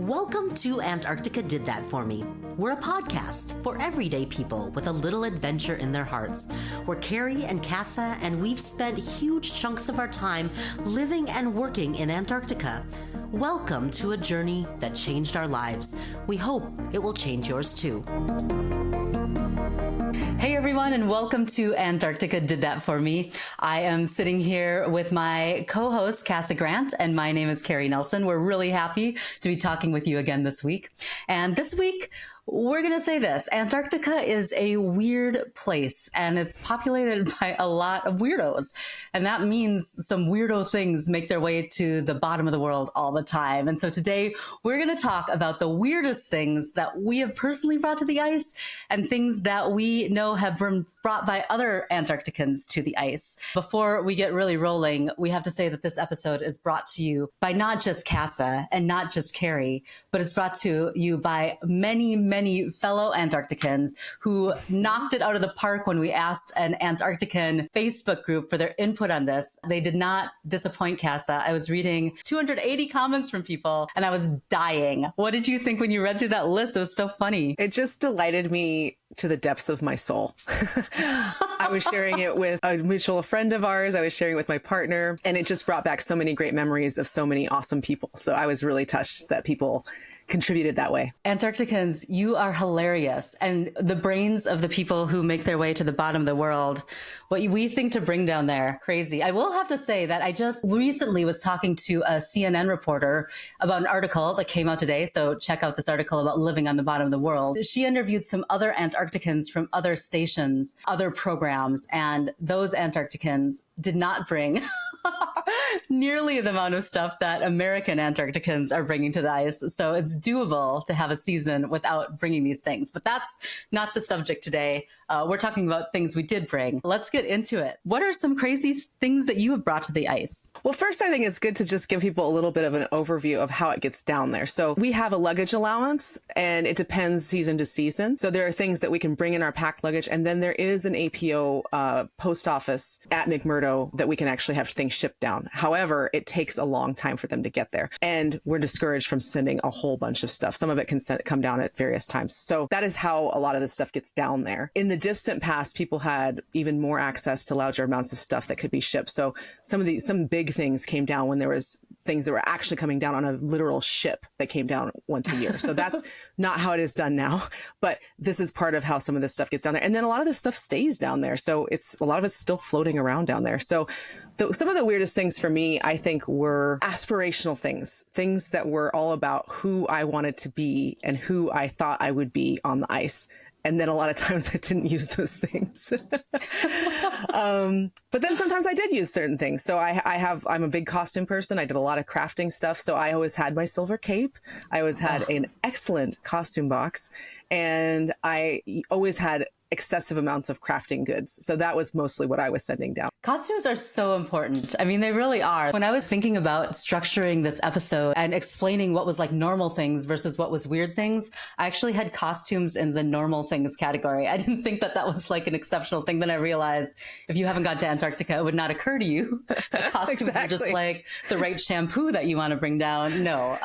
Welcome to Antarctica Did That For Me. We're a podcast for everyday people with a little adventure in their hearts. We're Keri and Cassa, and we've spent huge chunks of our time living and working in Antarctica. Welcome to a journey that changed our lives. We hope it will change yours too. Hey everyone, and welcome to Antarctica Did That For Me. I am sitting here with my co-host, Cassa Grant, and my name is Keri Nelson. We're really happy to be talking with you again this week. And this week, we're going to say this. Antarctica is a weird place, and it's populated by a lot of weirdos. And that means some weirdo things make their way to the bottom of the world all the time. And so today, we're going to talk about the weirdest things that we have personally brought to the ice and things that we know have been brought by other Antarcticans to the ice. Before we get really rolling, we have to say that this episode is brought to you by not just Cassa and not just Keri, but it's brought to you by many fellow Antarcticans who knocked it out of the park when we asked an Antarctican Facebook group for their input on this. They did not disappoint, Cassa. I was reading 280 comments from people and I was dying. What did you think when you read through that list? It was so funny. It just delighted me to the depths of my soul. I was sharing it with a mutual friend of ours. I was sharing it with my partner, and it just brought back so many great memories of so many awesome people. So I was really touched that people contributed that way. Antarcticans, you are hilarious. And the brains of the people who make their way to the bottom of the world, what we think to bring down there, crazy. I will have to say that I just recently was talking to a CNN reporter about an article that came out today. So check out this article about living on the bottom of the world. She interviewed some other Antarcticans from other stations, other programs, and those Antarcticans did not bring nearly the amount of stuff that American Antarcticans are bringing to the ice. So it's doable to have a season without bringing these things. But that's not the subject today. We're talking about things we did bring. Let's get into it. What are some crazy things that you have brought to the ice? Well, first, I think it's good to just give people a little bit of an overview of how it gets down there. So we have a luggage allowance, and it depends season to season. So there are things that we can bring in our packed luggage. And then there is an APO post office at McMurdo that we can actually have things shipped down. However, it takes a long time for them to get there. And we're discouraged from sending a whole bunch of stuff. Some of it can come down at various times. So that is how a lot of this stuff gets down there. In the distant past, people had even more access to larger amounts of stuff that could be shipped. So some big things came down when there was things that were actually coming down on a literal ship that came down once a year. So that's not how it is done now, but this is part of how some of this stuff gets down there. And then a lot of this stuff stays down there. So a lot of it's still floating around down there. So some of the weirdest things for me, I think, were aspirational things that were all about who I wanted to be and who I thought I would be on the ice. And then a lot of times I didn't use those things. But then sometimes I did use certain things. So I'm a big costume person. I did a lot of crafting stuff. So I always had my silver cape. I always had an excellent costume box. And I always had excessive amounts of crafting goods. So that was mostly what I was sending down. Costumes are so important. I mean, they really are. When I was thinking about structuring this episode and explaining what was like normal things versus what was weird things, I actually had costumes in the normal things category. I didn't think that was like an exceptional thing. Then I realized if you haven't gone to Antarctica, it would not occur to you that costumes are just like the right shampoo that you want to bring down. No,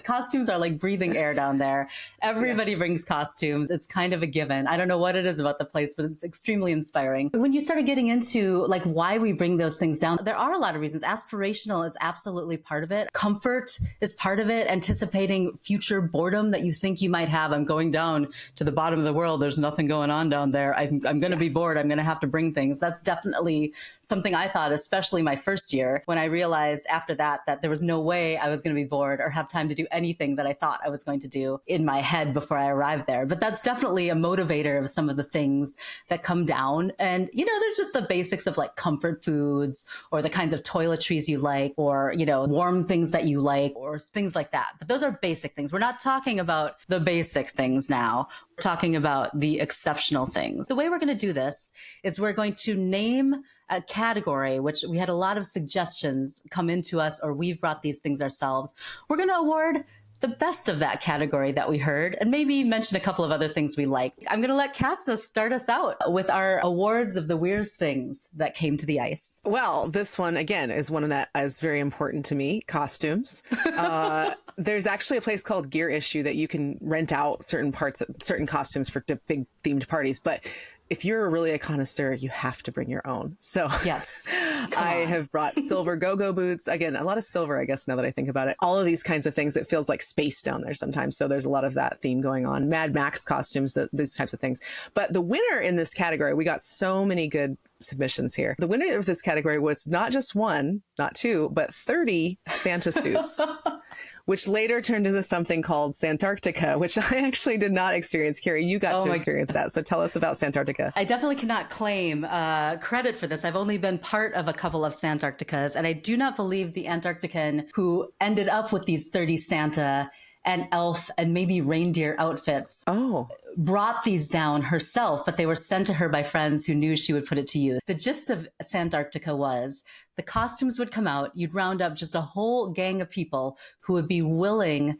costumes are like breathing air down there. Everybody brings costumes. It's kind of a given. I don't know what it is about the place, but it's extremely inspiring. When you started getting into like why we bring those things down, there are a lot of reasons. Aspirational is absolutely part of it. Comfort is part of it. Anticipating future boredom that you think you might have. I'm going down to the bottom of the world. There's nothing going on down there. I'm going to be bored. I'm going to have to bring things. That's definitely something I thought, especially my first year, when I realized after that there was no way I was going to be bored or have time to do anything that I thought I was going to do in my head before I arrived there. But that's definitely a motivator of some of the things that come down. And, there's just the basics of like comfort foods or the kinds of toiletries you like, or, warm things that you like, or things like that. But those are basic things. We're not talking about the basic things now. We're talking about the exceptional things. The way we're going to do this is we're going to name a category, which we had a lot of suggestions come into us, or we've brought these things ourselves. We're going to award the best of that category that we heard and maybe mention a couple of other things we like. I'm going to let Cassa start us out with our awards of the weirdest things that came to the ice. Well, this one, again, is one that is very important to me, costumes. There's actually a place called Gear Issue that you can rent out certain costumes for big themed parties. But if you're really a connoisseur, you have to bring your own. So yes, I have brought silver go-go boots. Again, a lot of silver, I guess, now that I think about it. All of these kinds of things. It feels like space down there sometimes. So there's a lot of that theme going on. Mad Max costumes, these types of things. But the winner in this category, we got so many good submissions here. The winner of this category was not just one, not two, but 30 Santa suits. Which later turned into something called Antarctica, which I actually did not experience. Keri, you got to experience that. So tell us about Antarctica. I definitely cannot claim credit for this. I've only been part of a couple of Antarcticas, and I do not believe the Antarctican who ended up with these 30 Santa and elf and maybe reindeer outfits brought these down herself, but they were sent to her by friends who knew she would put it to use. The gist of Antarctica was the costumes would come out. You'd round up just a whole gang of people who would be willing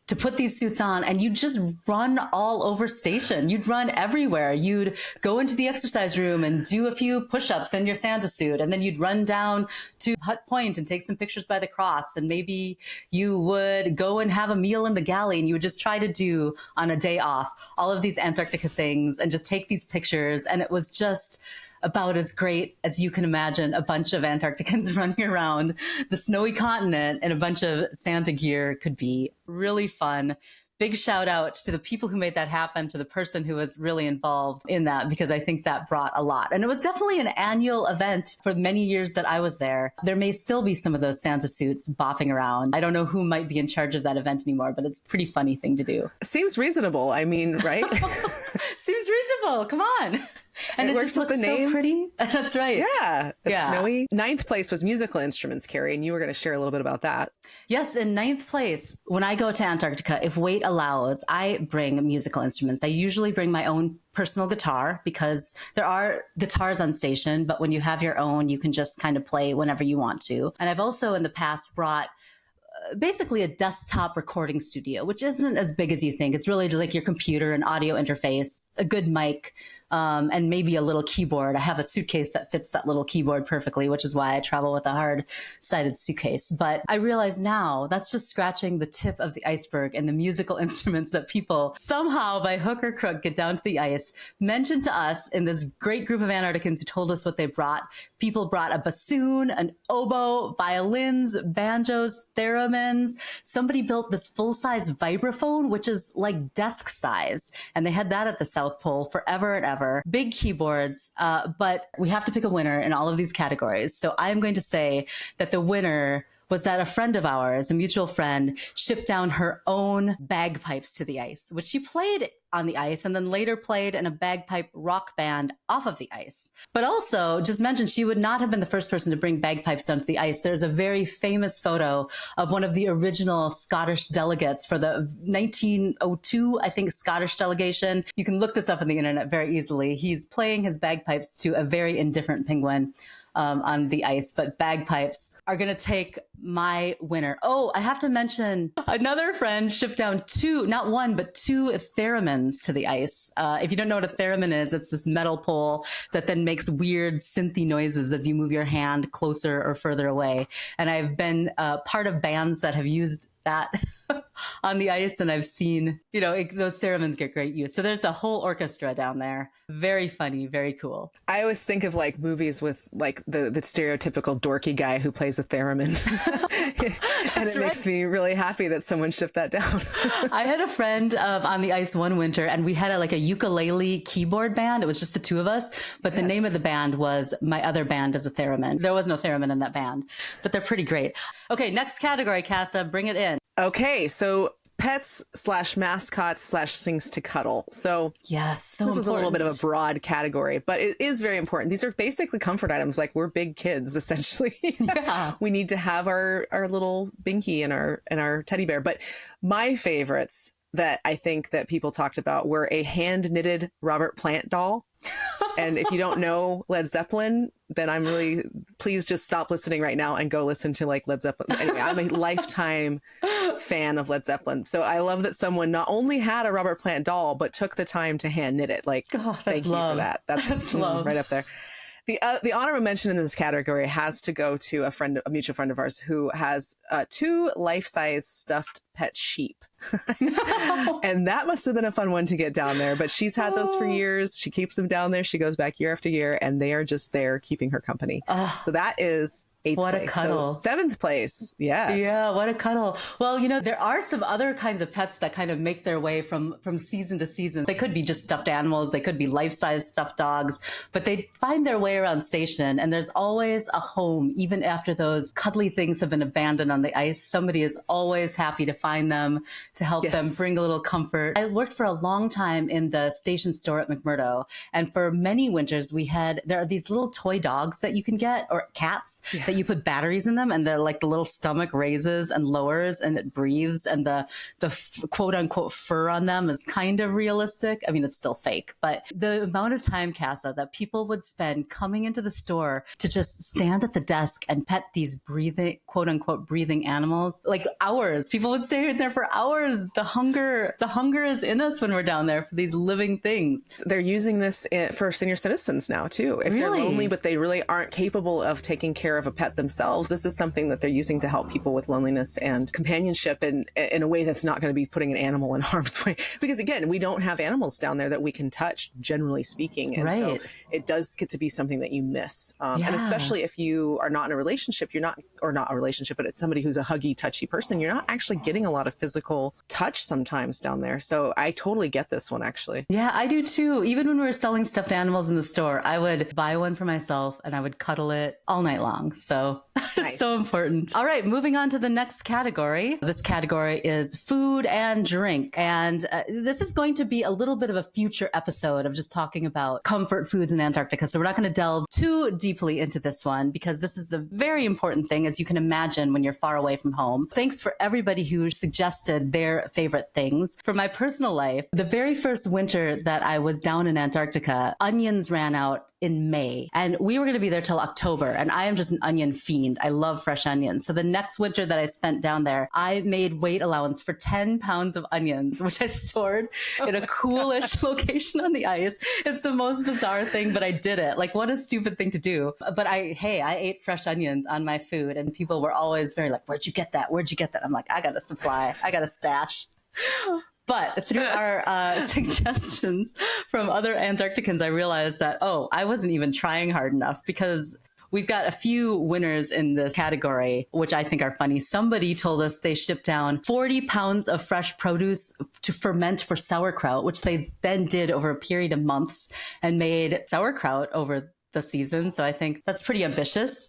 to put these suits on, and you'd just run all over station. You'd run everywhere. You'd go into the exercise room and do a few push-ups in your Santa suit, and then you'd run down to Hut Point and take some pictures by the cross, and maybe you would go and have a meal in the galley, and you would just try to do on a day off all of these Antarctica things and just take these pictures. And it was just about as great as you can imagine a bunch of Antarcticans running around the snowy continent in a bunch of Santa gear could be. Really fun. Big shout out to the people who made that happen, to the person who was really involved in that, because I think that brought a lot. And it was definitely an annual event for many years that I was there. There may still be some of those Santa suits bopping around. I don't know who might be in charge of that event anymore, but it's a pretty funny thing to do. Seems reasonable. I mean, right? Seems reasonable. Come on. And it just looks so pretty. That's right. Yeah. It's snowy. Ninth place was musical instruments, Keri, and you were going to share a little bit about that. Yes. In ninth place, when I go to Antarctica, if weight allows, I bring musical instruments. I usually bring my own personal guitar because there are guitars on station, but when you have your own, you can just kind of play whenever you want to. And I've also in the past brought basically a desktop recording studio, which isn't as big as you think. It's really just like your computer, an audio interface, a good mic, and maybe a little keyboard. I have a suitcase that fits that little keyboard perfectly, which is why I travel with a hard-sided suitcase. But I realize now that's just scratching the tip of the iceberg, and the musical instruments that people somehow by hook or crook get down to the ice mentioned to us in this great group of Antarcticans who told us what they brought. People brought a bassoon, an oboe, violins, banjos, theremins. Somebody built this full-size vibraphone, which is like desk-sized, and they had that at the South Pole forever and ever. Big keyboards, but we have to pick a winner in all of these categories. So I'm going to say that the winner was that a friend of ours, a mutual friend, shipped down her own bagpipes to the ice, which she played on the ice and then later played in a bagpipe rock band off of the ice. But also, just mentioned, she would not have been the first person to bring bagpipes down to the ice. There's a very famous photo of one of the original Scottish delegates for the 1902, I think, Scottish delegation. You can look this up on the internet very easily. He's playing his bagpipes to a very indifferent penguin on the ice, but bagpipes are going to take my winner. Oh, I have to mention another friend shipped down two, not one, but two theremins to the ice. If you don't know what a theremin is, it's this metal pole that then makes weird synthy noises as you move your hand closer or further away. And I've been part of bands that have used that on the ice, and I've seen, those theremins get great use. So there's a whole orchestra down there. Very funny, very cool. I always think of like movies with like the stereotypical dorky guy who plays a theremin. And it makes me really happy that someone shipped that down. I had a friend on the ice one winter, and we had a ukulele keyboard band. It was just the two of us, but the name of the band was My Other Band as a Theremin. There was no theremin in that band, but they're pretty great. Okay, next category, Cassa, bring it in. Okay, so pets/mascots/things to cuddle. So yes, this is a little bit of a broad category, but it is very important. These are basically comfort items. Like, we're big kids, essentially. Yeah. We need to have our little binky and our teddy bear. But my favorites that I think that people talked about were a hand knitted Robert Plant doll. And if you don't know Led Zeppelin, then please just stop listening right now and go listen to like Led Zeppelin. Anyway, I'm a lifetime fan of Led Zeppelin. So I love that someone not only had a Robert Plant doll, but took the time to hand knit it. Like, thank you for that. That's love. Right up there. The honorable mention in this category has to go to a mutual friend of ours who has 2 life-size stuffed pet sheep. And that must have been a fun one to get down there. But she's had those for years. She keeps them down there. She goes back year after year, and they are just there keeping her company. So that is 8th what place. A cuddle. So 7th place. Yes. Yeah, what a cuddle. Well, there are some other kinds of pets that kind of make their way from season to season. They could be just stuffed animals. They could be life-size stuffed dogs, but they find their way around station. And there's always a home, even after those cuddly things have been abandoned on the ice. Somebody is always happy to find them, to help them, bring a little comfort. I worked for a long time in the station store at McMurdo. And for many winters, there are these little toy dogs that you can get, or cats, that you put batteries in them, and they're like the little stomach raises and lowers and it breathes, and the quote unquote fur on them is kind of realistic. I mean, it's still fake, but the amount of time, Cassa, that people would spend coming into the store to just stand at the desk and pet these breathing, quote unquote, breathing animals, like hours. People would stay in there for hours. The hunger is in us when we're down there for these living things. They're using this for senior citizens now too. If they're lonely, but they really aren't capable of taking care of a pet themselves, this is something that they're using to help people with loneliness and companionship in a way that's not going to be putting an animal in harm's way. Because again, we don't have animals down there that we can touch, generally speaking. And so it does get to be something that you miss. And especially if you are not in a relationship, but it's somebody who's a huggy, touchy person, you're not actually getting a lot of physical touch sometimes down there. So I totally get this one, actually. Yeah, I do too. Even when we were selling stuffed animals in the store, I would buy one for myself and I would cuddle it all night long. So it's so important. All right, moving on to the next category. This category is food and drink. And this is going to be a little bit of a future episode of just talking about comfort foods in Antarctica. So we're not going to delve too deeply into this one because this is a very important thing, as you can imagine, when you're far away from home. Thanks for everybody who suggested their favorite things. For my personal life, the very first winter that I was down in Antarctica, onions ran out in May, and we were going to be there till October. And I am just an onion fiend. I love fresh onions. So the next winter that I spent down there, I made weight allowance for 10 pounds of onions, which I stored in a coolish location on the ice. It's the most bizarre thing, but I did it. Like, what a stupid thing to do. But I ate fresh onions on my food, and people were always very like, where'd you get that? Where'd you get that? I'm like, I got a supply. I got a stash. But through our suggestions from other Antarcticans, I realized that, I wasn't even trying hard enough, because we've got a few winners in this category, which I think are funny. Somebody told us they shipped down 40 pounds of fresh produce to ferment for sauerkraut, which they then did over a period of months and made sauerkraut over the season. So I think that's pretty ambitious.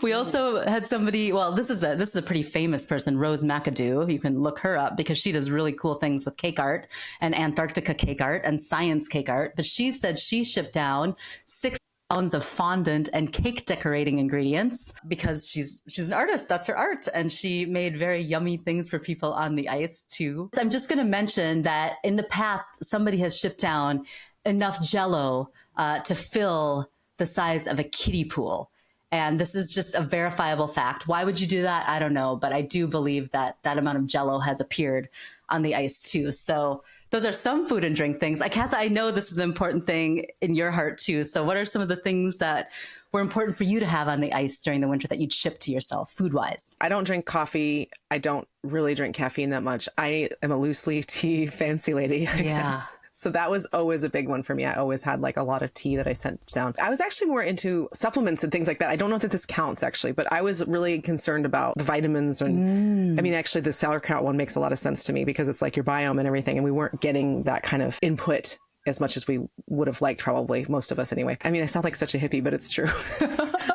We also had somebody, this is a pretty famous person, Rose McAdoo. You can look her up because she does really cool things with cake art and Antarctica cake art and science cake art. But she said she shipped down 6 pounds of fondant and cake decorating ingredients because she's an artist. That's her art. And she made very yummy things for people on the ice too. So I'm just going to mention that in the past, somebody has shipped down enough jello to fill the size of a kiddie pool. And this is just a verifiable fact. Why would you do that? I don't know. But I do believe that that amount of jello has appeared on the ice too. So those are some food and drink things. Cassa, I know this is an important thing in your heart too. So what are some of the things that were important for you to have on the ice during the winter that you'd ship to yourself food-wise? I don't drink coffee. I don't really drink caffeine that much. I am a loose leaf tea fancy lady, I guess. So that was always a big one for me. I always had like a lot of tea that I sent down. I was actually more into supplements and things like that. I don't know if this counts actually, but I was really concerned about the vitamins. And I mean, actually the sauerkraut one makes a lot of sense to me because it's like your biome and everything. And we weren't getting that kind of input as much as we would have liked, probably most of us anyway. I mean, I sound like such a hippie, but it's true.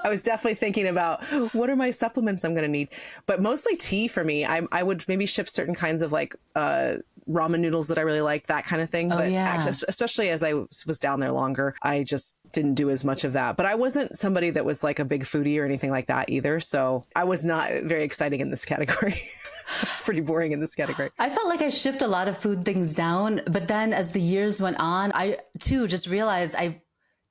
I was definitely thinking about what are my supplements I'm going to need, but mostly tea for me. I would maybe ship certain kinds of like, ramen noodles that I really like, that kind of thing. Actually, especially as I was down there longer, I just didn't do as much of that. But I wasn't somebody that was like a big foodie or anything like that either. So I was not very exciting in this category. It's pretty boring in this category. I felt like I shipped a lot of food things down, but then as the years went on, I too just realized I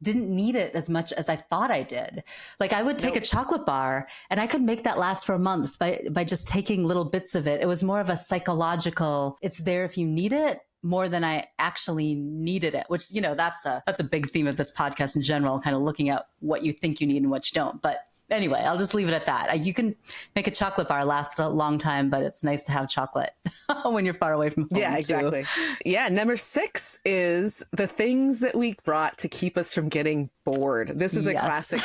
didn't need it as much as I thought I did. Like I would take a chocolate bar and I could make that last for months by just taking little bits of it. It was more of a psychological, it's there if you need it, more than I actually needed it, which, that's a big theme of this podcast in general, kind of looking at what you think you need and what you don't. But anyway, I'll just leave it at that. You can make a chocolate bar last a long time, but it's nice to have chocolate when you're far away from home. Yeah, exactly. Too. Yeah. Number 6 is the things that we brought to keep us from getting bored. This is a classic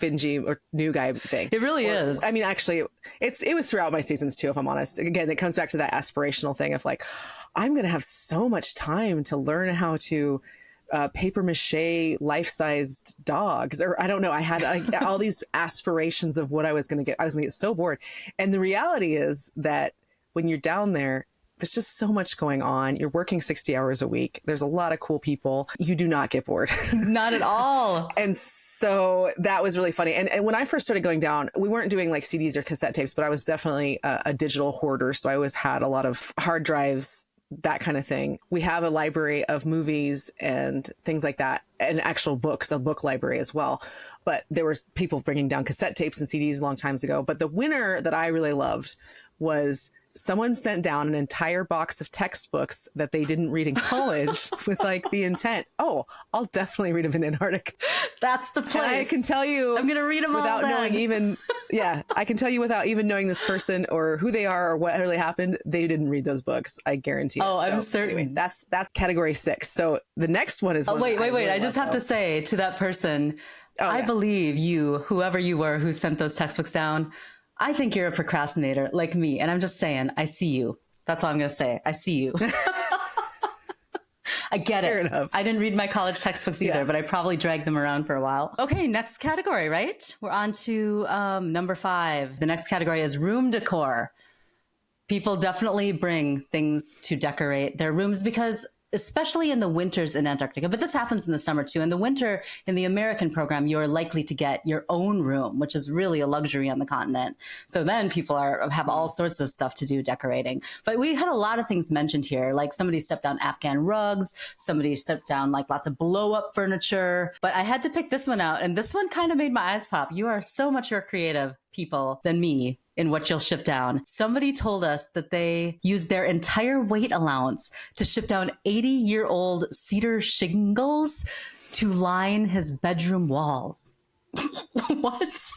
Finji or new guy thing. It really is. I mean, actually, it was throughout my seasons too, if I'm honest. Again, it comes back to that aspirational thing of like, I'm going to have so much time to learn how to paper mache life-sized dogs, or I don't know. I had all these aspirations of what I was going to get. I was going to get so bored. And the reality is that when you're down there, there's just so much going on. You're working 60 hours a week. There's a lot of cool people. You do not get bored. Not at all. And so that was really funny. And when I first started going down, we weren't doing like CDs or cassette tapes, but I was definitely a digital hoarder. So I always had a lot of hard drives, that kind of thing. We have a library of movies and things like that, and actual books, a book library as well. But there were people bringing down cassette tapes and CDs long times ago. But the winner that I really loved was someone sent down an entire box of textbooks that they didn't read in college with like the intent, I'll definitely read them in Antarctica. That's the place. And I can tell you, I'm going to read them without all knowing even, I can tell you without even knowing this person or who they are or what really happened, they didn't read those books. I guarantee it. I'm certain. Anyway, that's category 6. So the next one is, wait. I just have to say to that person, I believe you, whoever you were who sent those textbooks down, I think you're a procrastinator like me. And I'm just saying, I see you. That's all I'm going to say. I see you. I get Fair it. enough. I didn't read my college textbooks either, but I probably dragged them around for a while. Okay, next category, right? We're on to number 5. The next category is room decor. People definitely bring things to decorate their rooms because especially in the winters in Antarctica, but this happens in the summer too. In the winter, in the American program, you're likely to get your own room, which is really a luxury on the continent. So then people have all sorts of stuff to do decorating. But we had a lot of things mentioned here, like somebody stepped down Afghan rugs, somebody stepped down like lots of blow up furniture. But I had to pick this one out, and this one kind of made my eyes pop. You are so much more creative people than me in what you'll ship down. Somebody told us that they used their entire weight allowance to ship down 80-year-old cedar shingles to line his bedroom walls. What?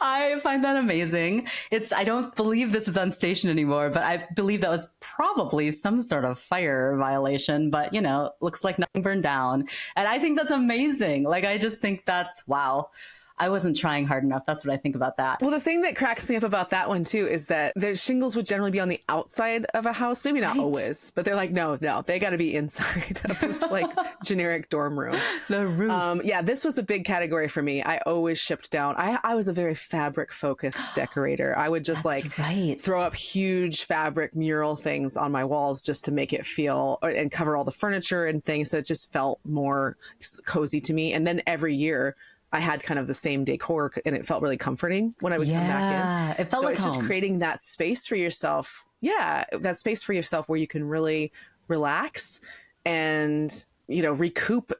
I find that amazing. I don't believe this is on station anymore, but I believe that was probably some sort of fire violation, but looks like nothing burned down. And I think that's amazing. Like, I just think that's, wow. I wasn't trying hard enough. That's what I think about that. Well, the thing that cracks me up about that one too is that the shingles would generally be on the outside of a house. Maybe not always, but they're like, no, they got to be inside of this like generic dorm room. The roof. This was a big category for me. I always shipped down. I was a very fabric focused decorator. I would just throw up huge fabric mural things on my walls just to make it feel and cover all the furniture and things. So it just felt more cozy to me. And then every year, I had kind of the same decor and it felt really comforting when I would come back in. It felt like it's home. Just creating that space for yourself. Yeah. That space for yourself where you can really relax and, recoup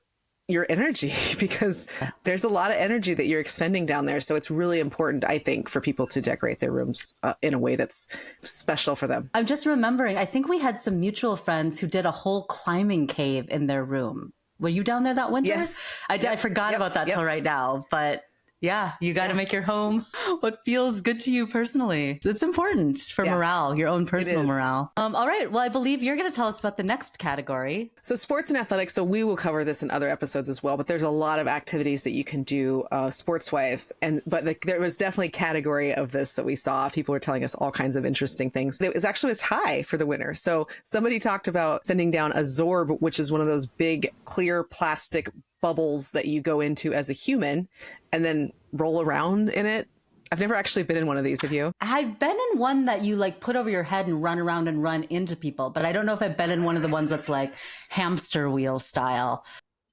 your energy because there's a lot of energy that you're expending down there. So it's really important, I think, for people to decorate their rooms in a way that's special for them. I'm just remembering, I think we had some mutual friends who did a whole climbing cave in their room. Were you down there that winter? Yes. I forgot about that till right now, but yeah, you got to make your home what feels good to you personally. It's important for morale, your own personal morale. All right. Well, I believe you're going to tell us about the next category. So sports and athletics. So we will cover this in other episodes as well, but there's a lot of activities that you can do sports-wise. But there was definitely a category of this that we saw. People were telling us all kinds of interesting things. It was actually a tie for the winner. So somebody talked about sending down a Zorb, which is one of those big clear plastic bubbles that you go into as a human and then roll around in it. I've never actually been in one of these. Have you? I've been in one that you like put over your head and run around and run into people, but I don't know if I've been in one of the ones that's like hamster wheel style.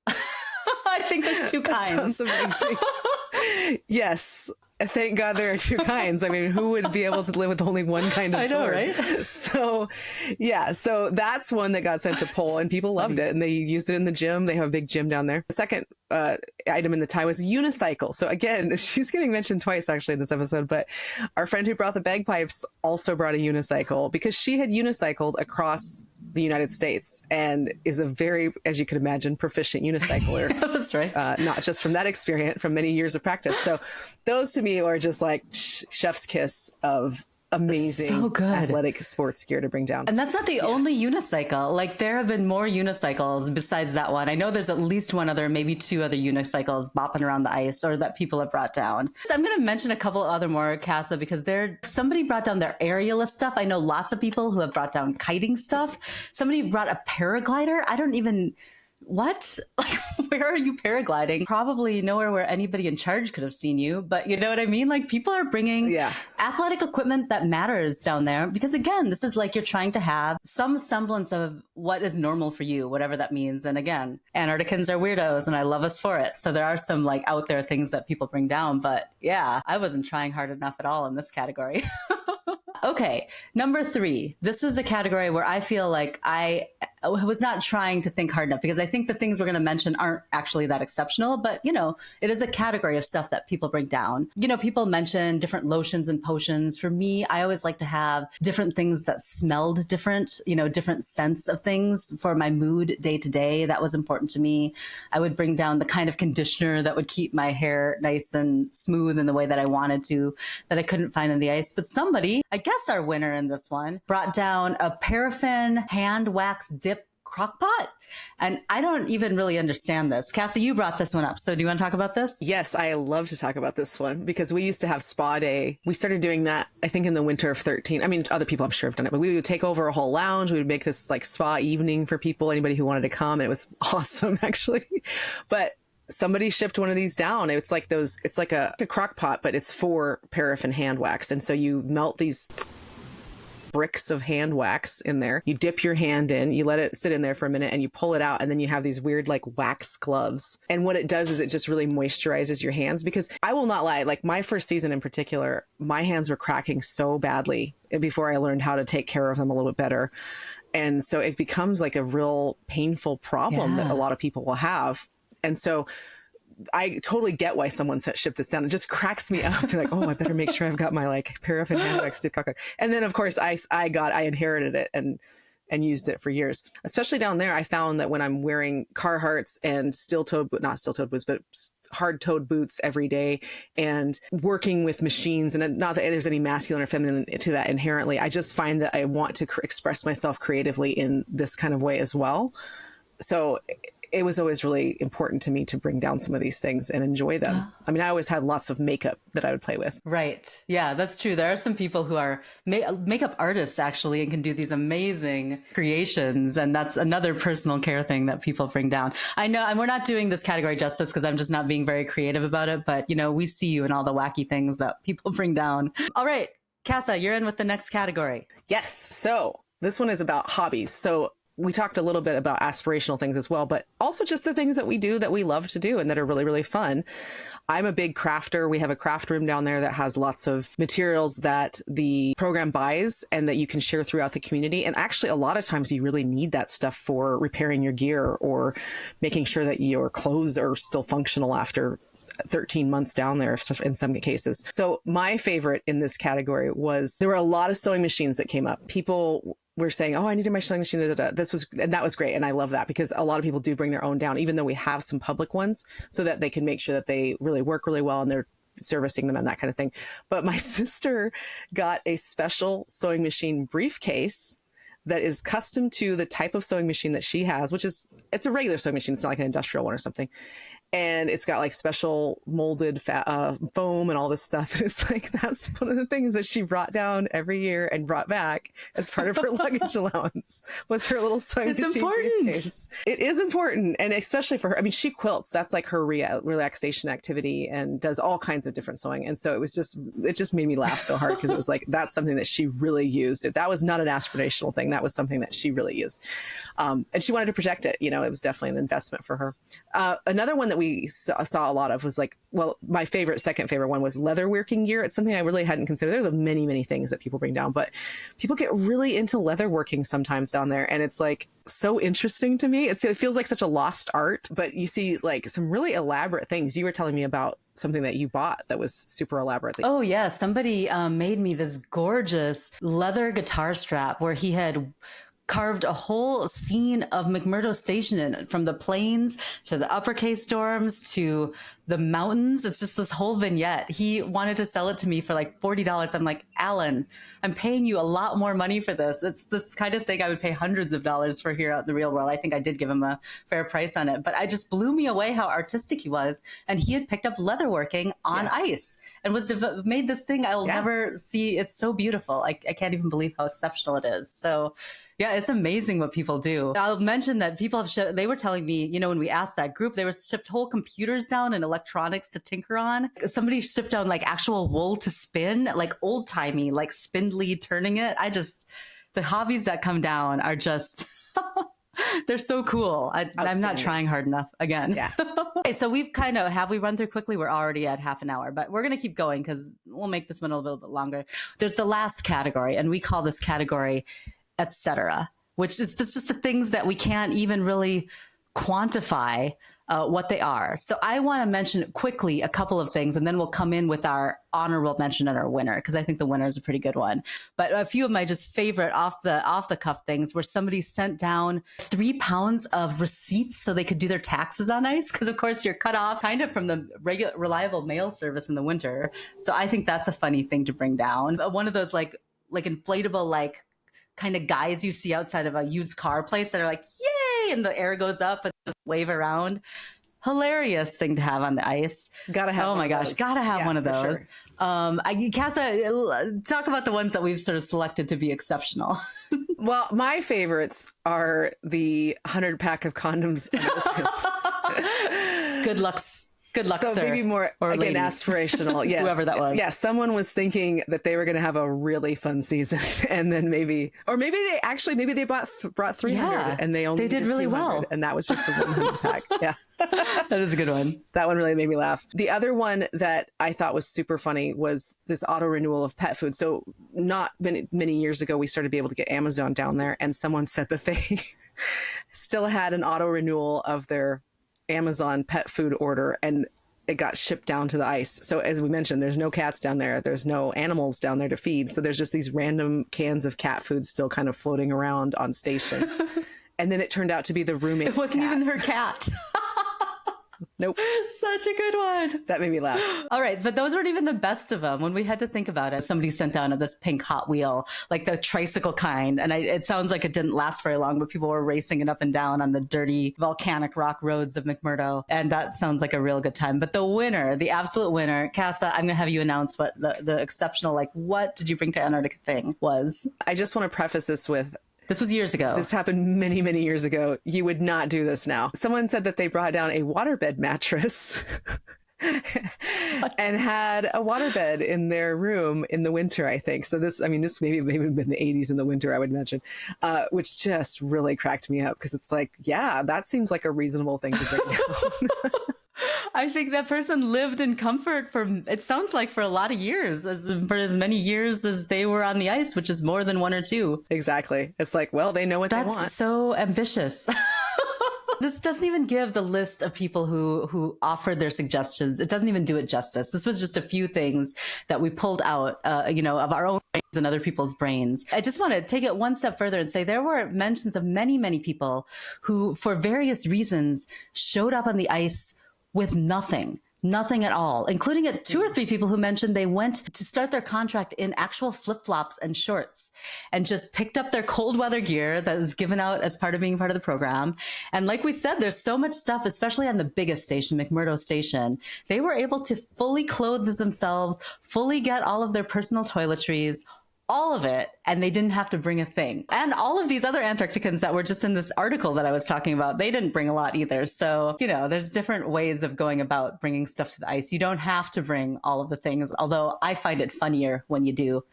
I think there's two kinds. Sounds amazing. Yes. Thank God there are two kinds. I mean, who would be able to live with only one kind of I know, sword? right? So, yeah, so that's one that got sent to Pole, and people loved it, and they used it in the gym. They have a big gym down there. The second item in the tie was unicycle. So again, she's getting mentioned twice actually in this episode, but our friend who brought the bagpipes also brought a unicycle because she had unicycled across the United States and is a very, as you can imagine, proficient unicycler. Yeah, that's right. Not just from that experience, from many years of practice. So those to me are just like chef's kiss of amazing so good athletic sports gear to bring down. And that's not the only unicycle. Like there have been more unicycles besides that one. I know there's at least one other, maybe two other unicycles bopping around the ice or that people have brought down. So I'm going to mention a couple other more, Cassa, because somebody brought down their aerialist stuff. I know lots of people who have brought down kiting stuff. Somebody brought a paraglider. I don't even... What? Like, where are you paragliding? Probably nowhere where anybody in charge could have seen you. But you know what I mean? Like, people are bringing athletic equipment that matters down there. Because again, this is like you're trying to have some semblance of what is normal for you, whatever that means. And again, Antarcticans are weirdos and I love us for it. So there are some like out there things that people bring down. But yeah, I wasn't trying hard enough at all in this category. Okay, number 3. This is a category where I feel like I was not trying to think hard enough because I think the things we're going to mention aren't actually that exceptional, but you know, it is a category of stuff that people bring down. You know, people mention different lotions and potions. For me, I always like to have different things that smelled different, you know, different scents of things for my mood day to day. That was important to me. I would bring down the kind of conditioner that would keep my hair nice and smooth in the way that I wanted to, that I couldn't find in the ice. But somebody, I guess our winner in this one, brought down a paraffin hand wax dip crockpot. And I don't even really understand this. Cassa, you brought this one up. So do you want to talk about this? Yes, I love to talk about this one because we used to have spa day. We started doing that, I think, in the winter of 13. I mean, other people I'm sure have done it, but we would take over a whole lounge. We would make this like spa evening for people, anybody who wanted to come. And it was awesome, actually. But somebody shipped one of these down. It's like it's like a crock pot, but it's for paraffin hand wax. And so you melt these bricks of hand wax in there. You dip your hand in, you let it sit in there for a minute and you pull it out. And then you have these weird like wax gloves. And what it does is it just really moisturizes your hands because I will not lie, like my first season in particular, my hands were cracking so badly before I learned how to take care of them a little bit better. And so it becomes like a real painful problem that a lot of people will have. And so I totally get why someone shipped this down. It just cracks me up. Like, oh, I better make sure I've got my like paraffin hand wax dip. And then of course I inherited it and used it for years. Especially down there, I found that when I'm wearing Carhartts and not steel-toed boots, but hard-toed boots every day and working with machines, and not that there's any masculine or feminine to that inherently, I just find that I want to express myself creatively in this kind of way as well. So it was always really important to me to bring down some of these things and enjoy them. I mean, I always had lots of makeup that I would play with. Right. Yeah, that's true. There are some people who are makeup artists actually and can do these amazing creations. And that's another personal care thing that people bring down. I know, and we're not doing this category justice because I'm just not being very creative about it. But, you know, we see you in all the wacky things that people bring down. All right, Cassa, you're in with the next category. Yes. So this one is about hobbies. So we talked a little bit about aspirational things as well, but also just the things that we do that we love to do and that are really, really fun. I'm a big crafter. We have a craft room down there that has lots of materials that the program buys and that you can share throughout the community. And actually, a lot of times you really need that stuff for repairing your gear or making sure that your clothes are still functional after 13 months down there in some cases. So my favorite in this category was there were a lot of sewing machines that came up. People were saying, oh, I needed my sewing machine. And that was great. And I love that because a lot of people do bring their own down, even though we have some public ones so that they can make sure that they really work really well and they're servicing them and that kind of thing. But my sister got a special sewing machine briefcase that is custom to the type of sewing machine that she has, it's a regular sewing machine. It's not like an industrial one or something. And it's got like special molded foam and all this stuff. And it's like, that's one of the things that she brought down every year and brought back as part of her luggage allowance was her little sewing machine. It's important. Briefcase. It is important. And especially for her, I mean, she quilts. That's like her relaxation activity and does all kinds of different sewing. And so it just made me laugh so hard because it was like, that's something that she really used. That was not an aspirational thing. That was something that she really used. And she wanted to protect it. You know, it was definitely an investment for her. Another one that we we saw a lot of was like, well, my second favorite one was leather working gear. It's something I really hadn't considered. There's many, many things that people bring down, but people get really into leather working sometimes down there. And it's like so interesting to me. It feels like such a lost art, but you see like some really elaborate things. You were telling me about something that you bought that was super elaborate. Oh yeah, somebody made me this gorgeous leather guitar strap where he had carved a whole scene of McMurdo Station in it, from the plains to the uppercase storms to the mountains. It's just this whole vignette. He wanted to sell it to me for like $40. I'm like, Alan, I'm paying you a lot more money for this. It's this kind of thing I would pay hundreds of dollars for here out in the real world. I think I did give him a fair price on it, but I just blew me away how artistic he was. And he had picked up leatherworking on ice and made this thing I'll never see. It's so beautiful. I can't even believe how exceptional it is. So yeah, it's amazing what people do. I'll mention that people have they were telling me, when we asked that group, they were shipped whole computers down and electronics to tinker on. Somebody shipped down like actual wool to spin, like old timey, like spindly turning it. The hobbies that come down are just, they're so cool. I'm not trying hard enough again. Yeah. Okay, so have we run through quickly? We're already at half an hour, but we're going to keep going because we'll make this one a little bit longer. There's the last category, and we call this category etc., which is just the things that we can't even really quantify what they are. So I want to mention quickly a couple of things, and then we'll come in with our honorable mention and our winner, because I think the winner is a pretty good one. But a few of my just favorite off the cuff things where somebody sent down 3 pounds of receipts so they could do their taxes on ice, because of course you're cut off kind of from the reliable mail service in the winter. So I think that's a funny thing to bring down. One of those like inflatable kind of guys you see outside of a used car place that are like, yay, and the air goes up and just wave around. Hilarious thing to have on the ice. Gotta have one of those. Sure. Cassa, talk about the ones that we've sort of selected to be exceptional. Well, my favorites are the 100-pack of condoms. Good luck. Good luck, so sir. Maybe more, or again, lady. aspirational. Yes. Whoever that was. Yeah, someone was thinking that they were going to have a really fun season. And then maybe they brought 300 and they only did really well. And that was just the 100 pack. Yeah. That is a good one. That one really made me laugh. The other one that I thought was super funny was this auto renewal of pet food. So not many years ago, we started to be able to get Amazon down there. And someone said that they still had an auto renewal of their Amazon pet food order, and it got shipped down to the ice. So as we mentioned, there's no cats down there. There's no animals down there to feed. So there's just these random cans of cat food still kind of floating around on station. And then it turned out to be the roommate's It wasn't even her cat. Nope. Such a good one. That made me laugh. All right. But those weren't even the best of them. When we had to think about it, somebody sent down this pink Hot Wheel, like the tricycle kind. And it sounds like it didn't last very long, but people were racing it up and down on the dirty volcanic rock roads of McMurdo. And that sounds like a real good time. But the winner, the absolute winner, Cassa, I'm going to have you announce what the exceptional, what did you bring to Antarctica thing was. I just want to preface this with, this was years ago. This happened many, many years ago. You would not do this now. Someone said that they brought down a waterbed mattress and had a waterbed in their room in the winter, I think. So this maybe been the 80s in the winter, I would imagine, which just really cracked me up because it's like, yeah, that seems like a reasonable thing to bring down. I think that person lived in comfort it sounds like for a lot of years, for as many years as they were on the ice, which is more than 1 or 2. Exactly. It's like, well, they know what they want. That's so ambitious. This doesn't even give the list of people who offered their suggestions. It doesn't even do it justice. This was just a few things that we pulled out, of our own brains and other people's brains. I just want to take it one step further and say there were mentions of many, many people who, for various reasons, showed up on the ice with nothing at all, including 2 or 3 people who mentioned they went to start their contract in actual flip-flops and shorts and just picked up their cold weather gear that was given out as part of being part of the program. And like we said, there's so much stuff, especially on the biggest station, McMurdo Station. They were able to fully clothe themselves, fully get all of their personal toiletries, all of it, and they didn't have to bring a thing. And all of these other Antarcticans that were just in this article that I was talking about, they didn't bring a lot either. So, there's different ways of going about bringing stuff to the ice. You don't have to bring all of the things, although I find it funnier when you do.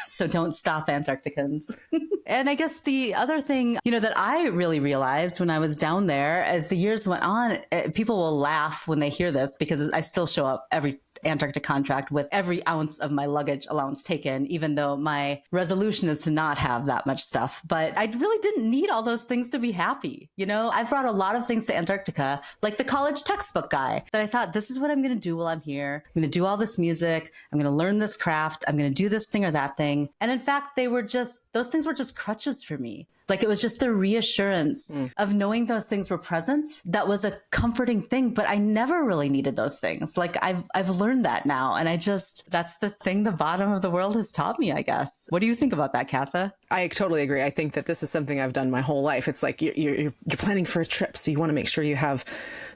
So don't stop, Antarcticans. And I guess the other thing, that I really realized when I was down there, as the years went on, people will laugh when they hear this because I still show up every Antarctic contract with every ounce of my luggage allowance taken, even though my resolution is to not have that much stuff. But I really didn't need all those things to be happy. I've brought a lot of things to Antarctica, like the college textbook guy, that I thought, this is what I'm going to do while I'm here. I'm going to do all this music. I'm going to learn this craft. I'm going to do this thing or that thing. And in fact, those things were just crutches for me. Like it was just the reassurance of knowing those things were present. That was a comforting thing, but I never really needed those things. Like I've learned that now. And that's the thing the bottom of the world has taught me, I guess. What do you think about that, Cassa? I totally agree. I think that this is something I've done my whole life. It's like you're planning for a trip, so you want to make sure you have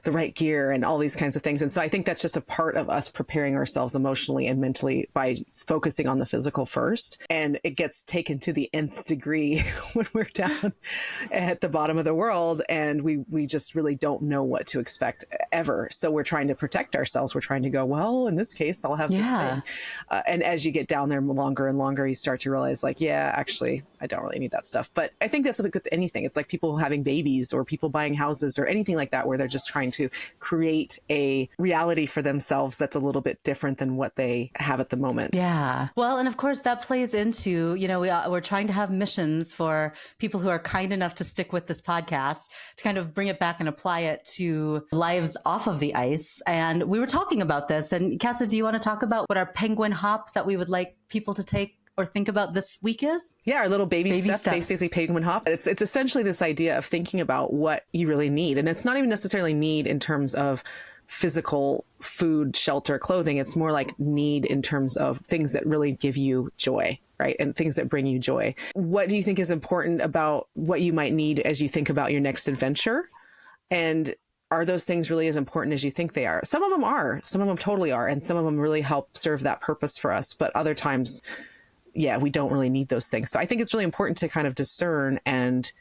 the right gear and all these kinds of things. And so I think that's just a part of us preparing ourselves emotionally and mentally by focusing on the physical first. And it gets taken to the nth degree when we're down at the bottom of the world and we just really don't know what to expect ever. So we're trying to protect ourselves. We're trying to go, well, in this case, I'll have this thing. And as you get down there longer and longer, you start to realize like, yeah, actually, I don't really need that stuff. But I think that's like with anything. It's like people having babies or people buying houses or anything like that, where they're just trying to create a reality for themselves that's a little bit different than what they have at the moment. Yeah. Well, and of course that plays into, we're trying to have missions for people who are kind enough to stick with this podcast to kind of bring it back and apply it to lives off of the ice. And we were talking about this. And Cassa, do you want to talk about what our penguin hop that we would like people to take or think about this week is? Yeah, our little baby stuff, basically penguin hop. It's essentially this idea of thinking about what you really need. And it's not even necessarily need in terms of physical food, shelter, clothing. It's more like need in terms of things that really give you joy, right? And things that bring you joy. What do you think is important about what you might need as you think about your next adventure? And are those things really as important as you think they are? Some of them are. Some of them totally are. And some of them really help serve that purpose for us. But other times, yeah, we don't really need those things. So I think it's really important to kind of discern and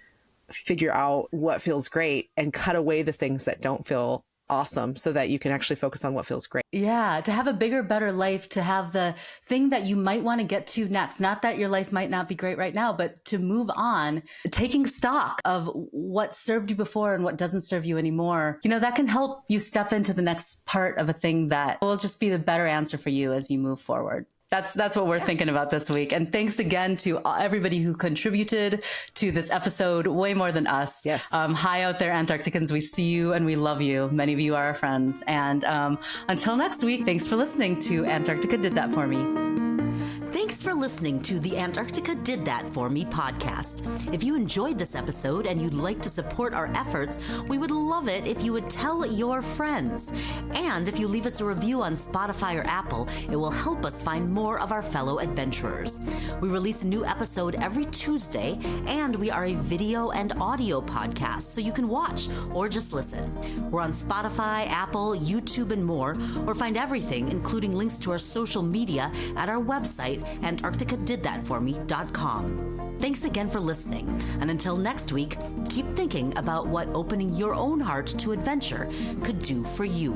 figure out what feels great and cut away the things that don't feel awesome so that you can actually focus on what feels great. Yeah, to have a bigger, better life, to have the thing that you might want to get to next. Not that your life might not be great right now, but to move on, taking stock of what served you before and what doesn't serve you anymore. That can help you step into the next part of a thing that will just be the better answer for you as you move forward. That's what we're thinking about this week. And thanks again to everybody who contributed to this episode, way more than us. Yes. Hi out there, Antarcticans. We see you and we love you. Many of you are our friends. And until next week, thanks for listening to Antarctica Did That For Me. Thanks for listening to the Antarctica Did That For Me podcast. If you enjoyed this episode and you'd like to support our efforts, we would love it if you would tell your friends. And if you leave us a review on Spotify or Apple, it will help us find more of our fellow adventurers. We release a new episode every Tuesday, and we are a video and audio podcast, so you can watch or just listen. We're on Spotify, Apple, YouTube, and more, or find everything, including links to our social media, at our website, antarcticadidthatforme.com. Thanks again for listening, and until next week, keep thinking about what opening your own heart to adventure could do for you.